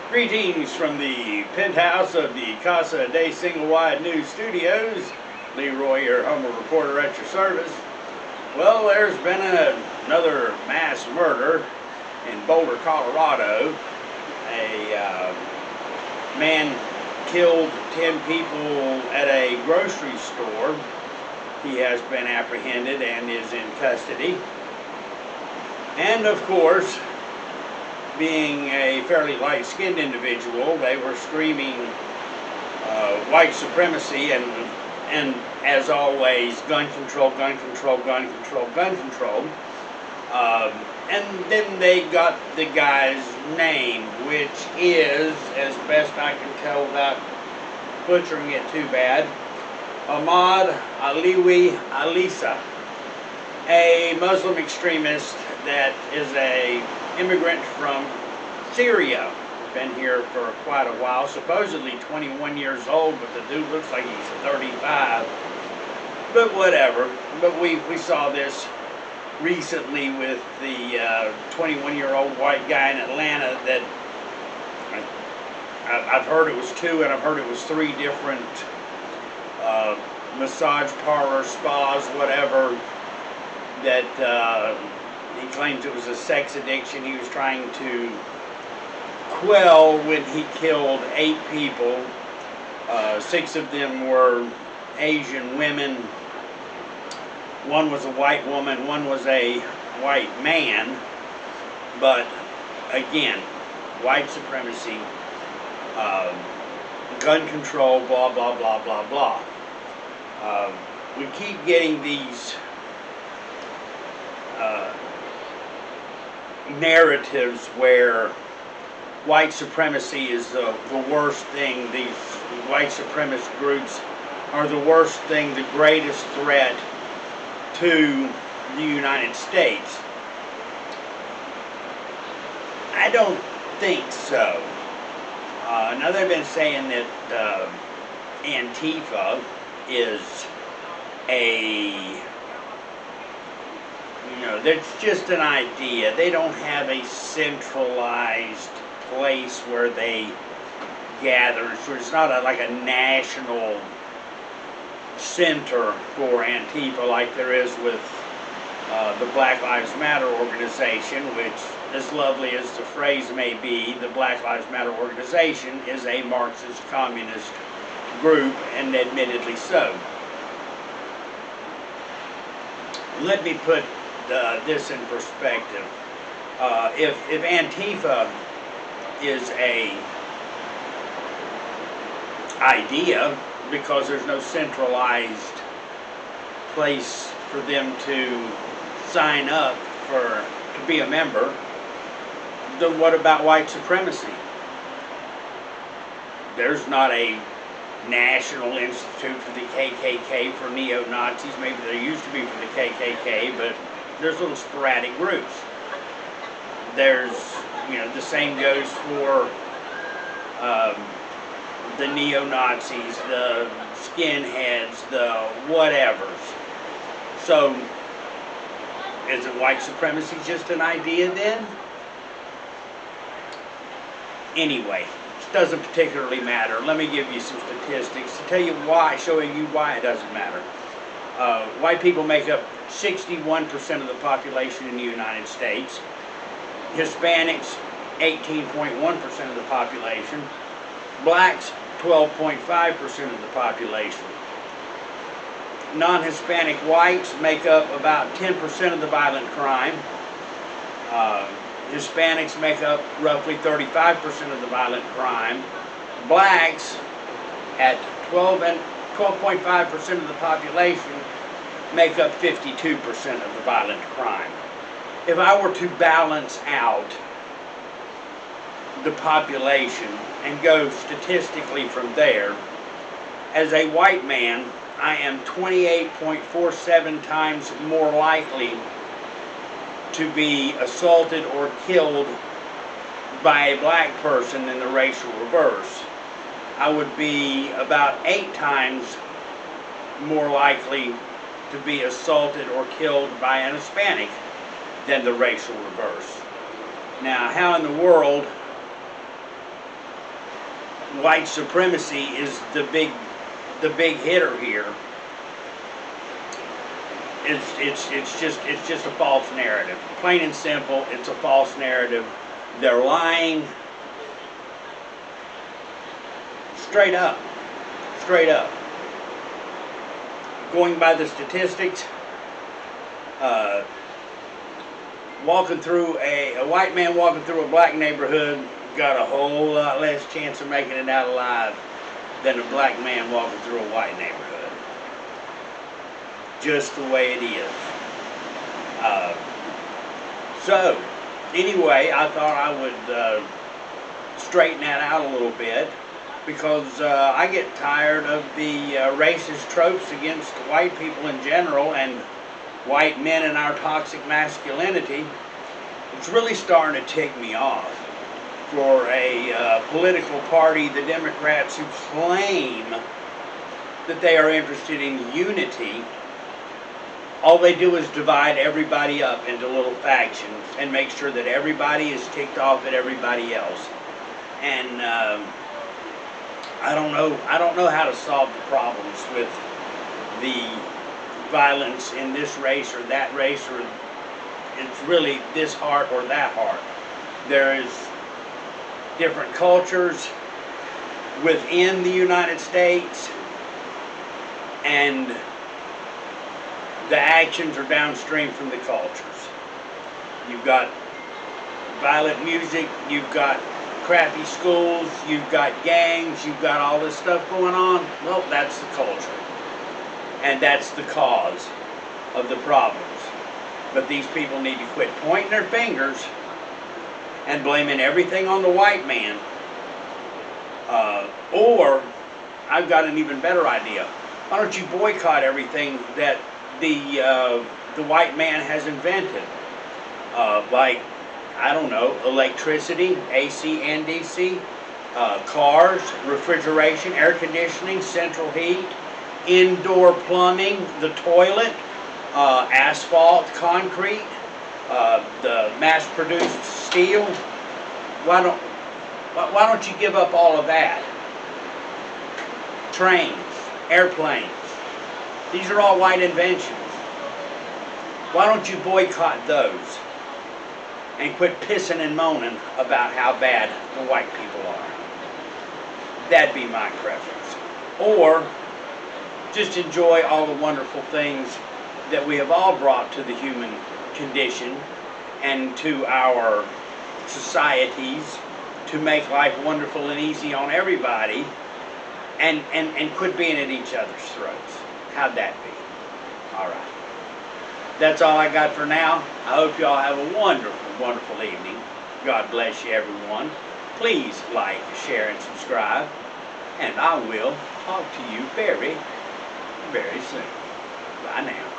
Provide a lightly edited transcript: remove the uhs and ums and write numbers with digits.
Greetings from the penthouse of the Casa de Single Wide News Studios. Leroy, your humble reporter at your service. Well, there's been another mass murder in Boulder, Colorado. A man killed 10 people at a grocery store. He has been apprehended and is in custody. And of course, being a fairly light-skinned individual, they were screaming white supremacy and as always, gun control, gun control, gun control, gun control. And then they got the guy's name, which is, as best I can tell without butchering it too bad, Ahmad Aliwi Alisa, a Muslim extremist that is a immigrant from Syria. Been here for quite a while, supposedly 21 years old, but the dude looks like he's 35. But whatever. But we saw this recently with the 21-year-old white guy in Atlanta that I've heard it was 2 and I've heard it was 3 different massage parlors, spas, whatever, that he claims it was a sex addiction he was trying to quell when he killed 8 people. 6 of them were Asian women. 1 was a white woman, 1 was a white man. But again, white supremacy, gun control, blah, blah, blah, blah, blah. We keep getting these narratives where white supremacy is the worst thing. These white supremacist groups are the worst thing, the greatest threat to the United States. I don't think so. Now they've been saying that Antifa is that's just an idea. They don't have a centralized place where they gather. So it's not like a national center for Antifa like there is with the Black Lives Matter organization, which, as lovely as the phrase may be, the Black Lives Matter organization is a Marxist communist group, and admittedly so. Let me put this in perspective. If Antifa is a idea, because there's no centralized place for them to sign up to be a member, then what about white supremacy? There's not a national institute for the KKK, for neo-Nazis. Maybe there used to be for the KKK, but there's little sporadic groups. There's, the same goes for the neo-Nazis, the skinheads, the whatevers. So, isn't white supremacy just an idea then? Anyway, it doesn't particularly matter. Let me give you some statistics to tell you why, showing you why it doesn't matter. White people make up 61% of the population in the United States. Hispanics, 18.1% of the population. Blacks, 12.5% of the population. Non-Hispanic whites make up about 10% of the violent crime. Hispanics make up roughly 35% of the violent crime. Blacks, at 12.5% of the population, make up 52% of the violent crime. If I were to balance out the population and go statistically from there, as a white man, I am 28.47 times more likely to be assaulted or killed by a black person than the racial reverse. I would be about 8 times more likely to be assaulted or killed by an Hispanic than the racial reverse. Now, how in the world white supremacy is the big hitter here. It's just a false narrative. Plain and simple, it's a false narrative. They're lying straight up. Straight up. Going by the statistics, walking through a white man walking through a black neighborhood got a whole lot less chance of making it out alive than a black man walking through a white neighborhood. Just the way it is. So, anyway, I thought I would straighten that out a little bit, because I get tired of the racist tropes against white people in general and white men and our toxic masculinity. It's really starting to tick me off for a political party, the Democrats, who claim that they are interested in unity. All they do is divide everybody up into little factions and make sure that everybody is ticked off at everybody else. And I don't know how to solve the problems with the violence in this race or that race, or it's really this heart or that heart. There is different cultures within the United States, and the actions are downstream from the cultures. You've got violent music, you've got crappy schools, you've got gangs, you've got all this stuff going on. Well, that's the culture. And that's the cause of the problems. But these people need to quit pointing their fingers and blaming everything on the white man. Or, I've got an even better idea. Why don't you boycott everything that the white man has invented? Like, I don't know, electricity, AC and DC, cars, refrigeration, air conditioning, central heat, indoor plumbing, the toilet, asphalt, concrete, the mass-produced steel. Why don't you give up all of that? Trains, airplanes. These are all white inventions. Why don't you boycott those and quit pissing and moaning about how bad the white people are? That'd be my preference. Or just enjoy all the wonderful things that we have all brought to the human condition and to our societies to make life wonderful and easy on everybody, and quit being at each other's throats. How'd that be? All right. That's all I got for now. I hope you all have a wonderful, wonderful evening. God bless you, everyone. Please like, share, and subscribe. And I will talk to you very, very soon. Bye now.